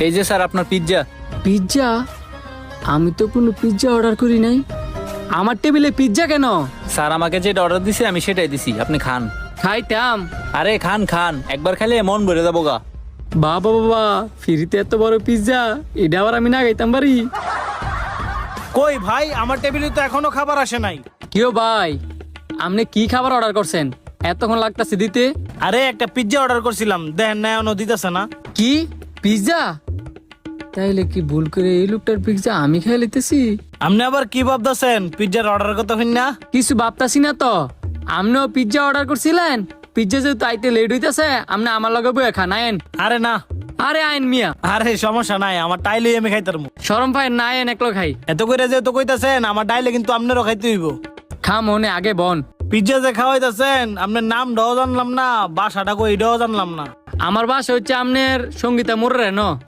এই যে স্যার আপনার পিৎজা। পিৎজা? আমি তো কোনো পিৎজা অর্ডার করি নাই। আমার টেবিলে পিৎজা কেন? স্যার আমাকে যেটা অর্ডার দিছে আমি সেটাই দিছি, আপনি খান। খাইতাম। আরে খান খান, একবার খাইলে মন ভরে যাবো গা। বাবা বাবা, ফ্রিতে এত বড় পিৎজা, এটা আবার আমি না খাইতাম পারি? কই ভাই, আমার টেবিলে তো এখনো খাবার আসে নাই। কিও ভাই, আপনি কি খাবার অর্ডার করছেন? এতক্ষণ লাগতাছে দিতে। আরে একটা পিৎজা অর্ডার করছিলাম, দেখেন না এখনো দিতেছে না। কি পিৎজা? তাইলে কি ভুল করে এই লোকটার পিৎজা আমি খেয়ে লিতেছি? আপনি আবার কি ভাবতেছেন পিৎজার অর্ডার কথা হইন না? কিছু ভাবতাছি না তো। আপনিও পিৎজা অর্ডার করছিলেন, পিৎজা যেহেতু আইতে লেট হইতেছে, আপনি আমার লগে বইয়া খান আইন। আরে না, আরে আইন মিয়া, আরে সমস্যা নাই, আমার টাইলেই আমি খাইতারমু। শরম পায় না আইন, একলো খাই। এত করে যেহেতু কইতাছেন আমার ডাইলে কিন্তু আপনারও খাইতে হইব। খা মনে আগে বন। পিৎজা যে খাওয়াইতেছেন আপনার নাম ডাও জানলাম না, বাসাটা কই এটাও জানলাম না। আমার বাসা হচ্ছে আপনার সঙ্গীতা মোড়ে ন।